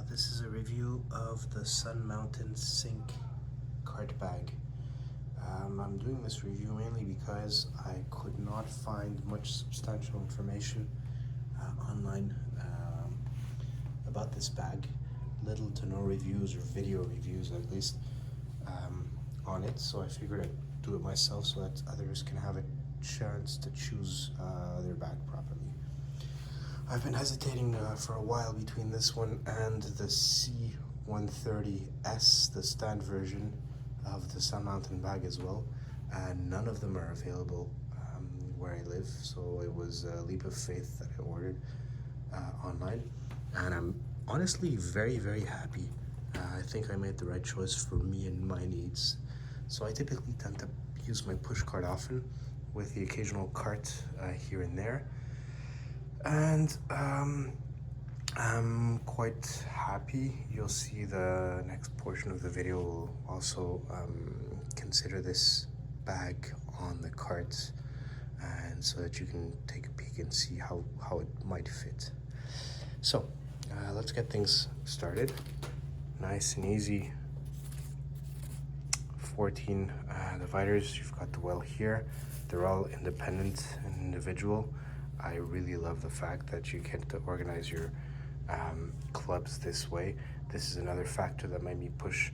This is a review of the Sun Mountain Sink cart bag. I'm doing this review mainly because I could not find much substantial information online about this bag. Little to no reviews or video reviews at least on it, so I figured I'd do it myself so that others can have a chance to choose their bag properly. I've been hesitating for a while between this one and the C130S, the stand version of the Sun Mountain bag as well, and none of them are available where I live, so it was a leap of faith that I ordered online, and I'm honestly very, very happy. I think I made the right choice for me and my needs. So I typically tend to use my push cart often, with the occasional cart here and there. And I'm quite happy. You'll see the next portion of the video will also consider this bag on the cart, and so that you can take a peek and see how it might fit. So let's get things started. Nice and easy. 14 dividers. You've got the well here. They're all independent and individual. I really love the fact that you get to organize your clubs this way. This is another factor that made me push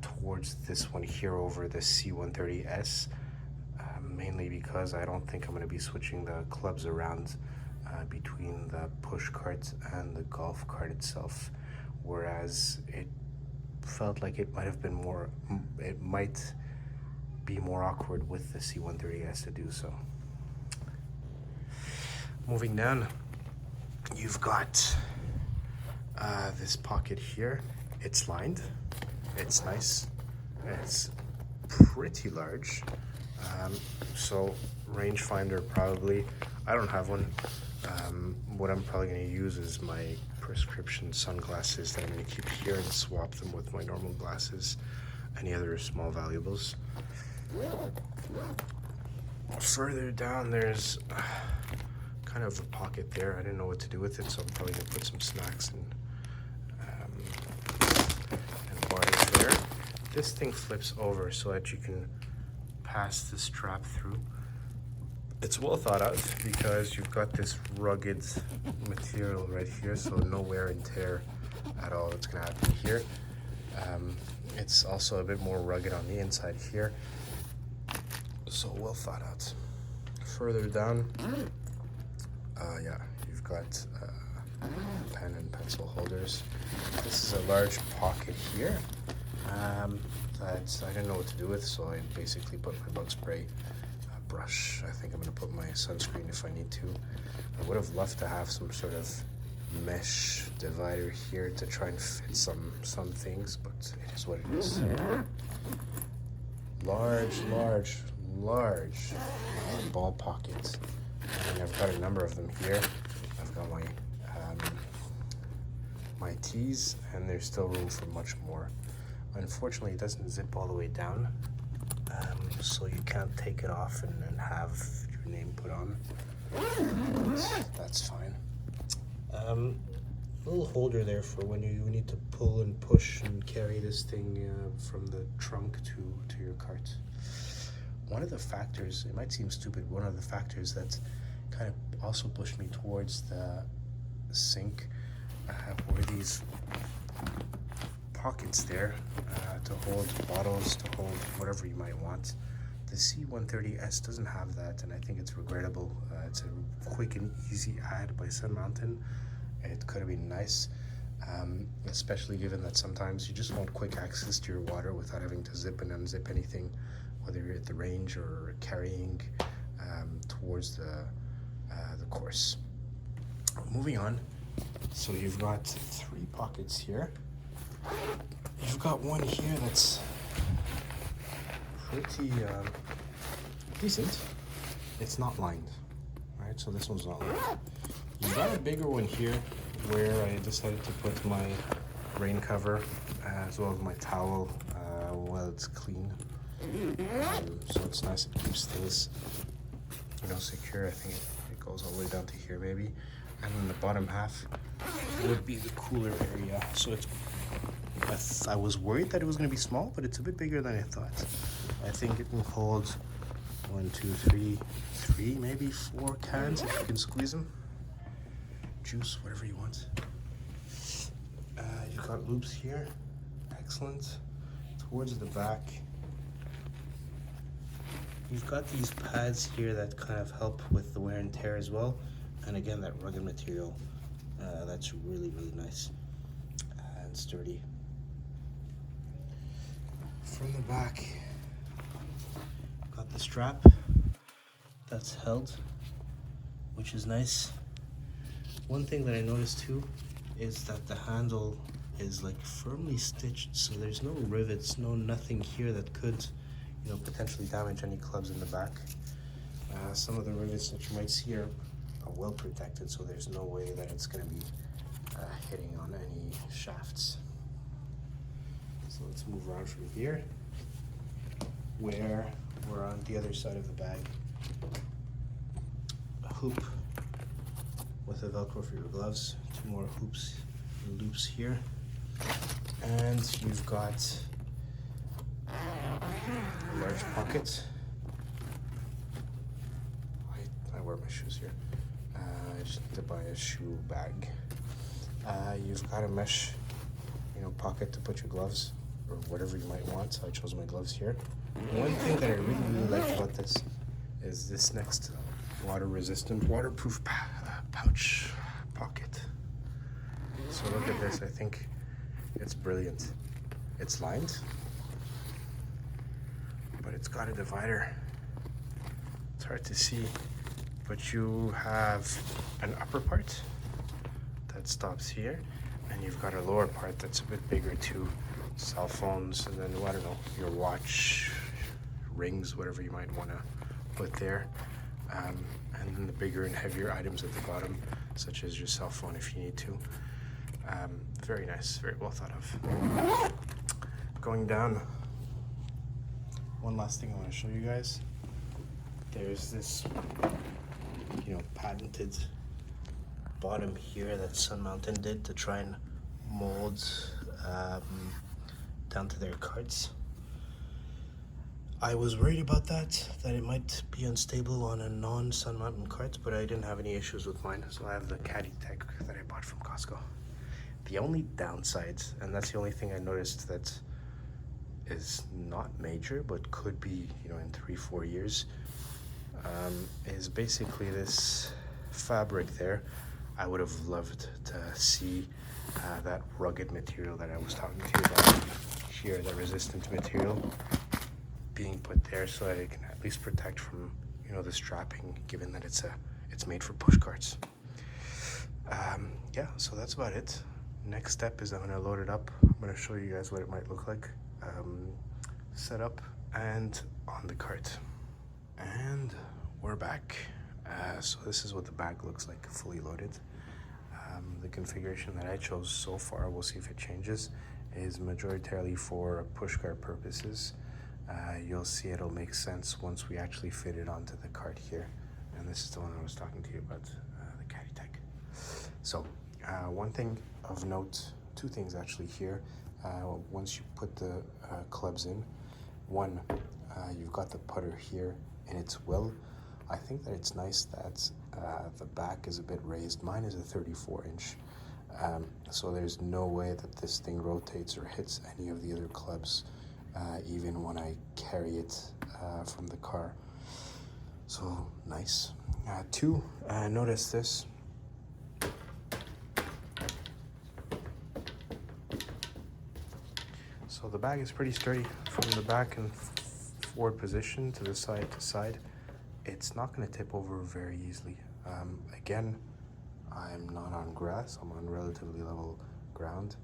towards this one here over the C130S, mainly because I don't think I'm going to be switching the clubs around between the push cart and the golf cart itself, whereas it felt like it might be more awkward with the C130S to do so. Moving down, you've got this pocket here. It's lined, it's nice, it's pretty large, so rangefinder probably. I don't have one. What I'm probably going to use is my prescription sunglasses that I'm going to keep here and swap them with my normal glasses. Any other small valuables. Further down, there's kind of a pocket there. I didn't know what to do with it, so I'm probably gonna put some snacks and bars there. This thing flips over so that you can pass the strap through. It's well thought out because you've got this rugged material right here, so no wear and tear at all that's gonna happen here. It's also a bit more rugged on the inside here, so well thought out. Further down, you've got pen and pencil holders. This is a large pocket here that I didn't know what to do with, so I basically put my bug spray, brush. I think I'm going to put my sunscreen if I need to. I would have loved to have some sort of mesh divider here to try and fit some things, but it is what it is. Large ball pockets, and I've got a number of them here. I've got my tees, and there's still room for much more. Unfortunately, it doesn't zip all the way down, so you can't take it off and have your name put on. That's fine. Little holder there for when you need to pull and push and carry this thing from the trunk to your cart. One of the factors, it might seem stupid, one of the factors that kind of also pushed me towards the sink were these pockets there to hold bottles, to hold whatever you might want. The C130S doesn't have that, and I think it's regrettable. It's a quick and easy add by Sun Mountain. It could have been nice, especially given that sometimes you just want quick access to your water without having to zip and unzip anything, whether you're at the range or carrying towards the course. Moving on, so you've got 3 pockets here. You've got one here that's pretty decent. It's not lined, right? So this one's not lined. You've got a bigger one here where I decided to put my rain cover as well as my towel while it's clean. So it's nice, it keeps things, secure. I think it goes all the way down to here maybe. And then the bottom half, would be the cooler area. So I was worried that it was going to be small, but it's a bit bigger than I thought. I think it can hold 1, 2, 3, maybe 4 cans if you can squeeze them. Juice, whatever you want. You've got loops here. Excellent. Towards the back, you've got these pads here that kind of help with the wear and tear as well. And again, that rugged material, that's really, really nice and sturdy. From the back, got the strap that's held, which is nice. One thing that I noticed too is that the handle is like firmly stitched, so there's no rivets, nothing here that could, potentially damage any clubs in the back. Some of the rivets that you might see are well protected, so there's no way that it's going to be hitting on any shafts. So let's move around from here, where we're on the other side of the bag. A hoop with a Velcro for your gloves, 2 more hoops and loops here, and you've got a large pocket. I wear my shoes here. I just need to buy a shoe bag. You've got a mesh, pocket to put your gloves or whatever you might want. So I chose my gloves here. One thing that I really, really like about this is this next water-resistant, waterproof pouch pocket. So look at this. I think it's brilliant. It's lined, but it's got a divider. It's hard to see, but you have an upper part that stops here, and you've got a lower part that's a bit bigger too. Cell phones, and then, I don't know, your watch, rings, whatever you might want to put there. And then the bigger and heavier items at the bottom, such as your cell phone if you need to. Very nice, very well thought of. Going down, one last thing I want to show you guys. There's this, patented bottom here that Sun Mountain did to try and mold down to their carts. I was worried about that it might be unstable on a non-Sun Mountain cart, but I didn't have any issues with mine. So I have the Caddy Tech that I bought from Costco. The only downside, and that's the only thing I noticed that is not major, but could be, in 3-4 years, is basically this fabric there. I would have loved to see that rugged material that I was talking to you about here, the resistant material, being put there so that it can at least protect from, the strapping, given that it's made for push carts. Yeah, so that's about it. Next step is I'm going to load it up. I'm going to show you guys what it might look like set up and on the cart. And we're back. So this is what the bag looks like fully loaded. The configuration that I chose so far, we'll see if it changes, is majoritarily for pushcart purposes. You'll see it'll make sense once we actually fit it onto the cart here. And this is the one I was talking to you about, the Caddy Tech. So one thing of note, 2 things actually here. Once you put the clubs in, one, you've got the putter here in its will. I think that it's nice that the back is a bit raised. Mine is a 34-inch, so there's no way that this thing rotates or hits any of the other clubs, even when I carry it from the car. So nice. 2, notice this. So the bag is pretty sturdy from the back and forward position to the side to side. It's not going to tip over very easily. Again, I'm not on grass, I'm on relatively level ground,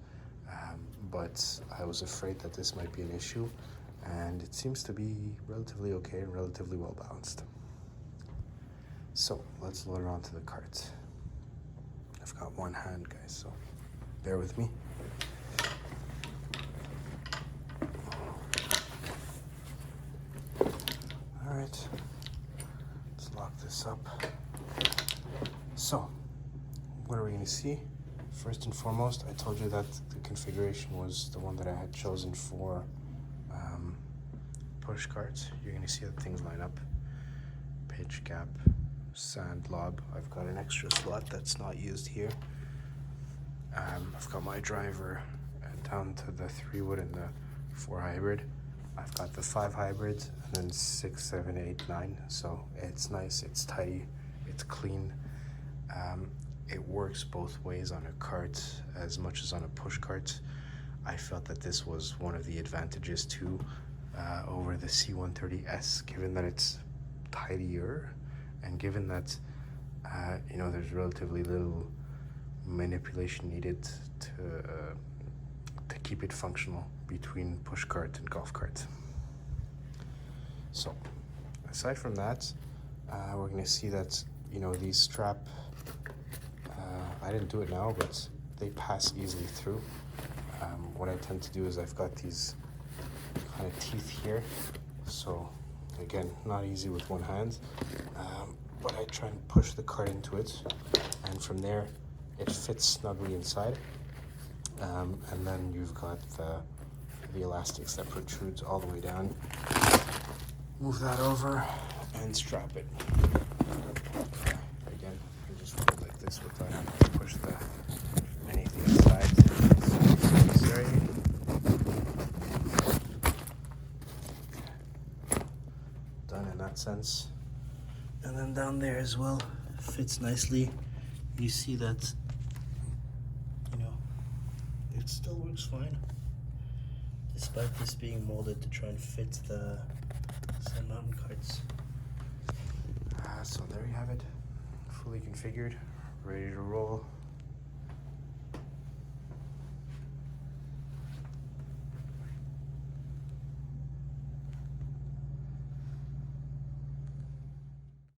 but I was afraid that this might be an issue, and it seems to be relatively okay and relatively well balanced. So let's load it onto the cart. I've got one hand, guys, so bear with me. All right, let's lock this up. So what are we going to see? First and foremost, I told you that the configuration was the one that I had chosen for push carts. You're going to see that things line up. Pitch, gap, sand, lob. I've got an extra slot that's not used here. I've got my driver down to the 3 wood and the 4 hybrid. I've got the 5 hybrids and then 6, 7, 8, 9. So it's nice, it's tidy, it's clean. It works both ways on a cart as much as on a push cart. I felt that this was one of the advantages too over the C130S, given that it's tidier and given that you know, there's relatively little manipulation needed to keep it functional between push cart and golf cart. So aside from that, we're going to see that, you know, these strap, I didn't do it now, but they pass easily through. What I tend to do is I've got these kind of teeth here, so again, not easy with one hand, but I try and push the cart into it, and from there it fits snugly inside, and then you've got the elastics that protrudes all the way down. Move that over and strap it. Again, you just fold like this without having to push anything inside. Sorry. Done in that sense. And then down there as well, fits nicely. You see that, you know, it still works fine, despite this being molded to try and fit the Sun Mountain carts. So there you have it, fully configured, ready to roll.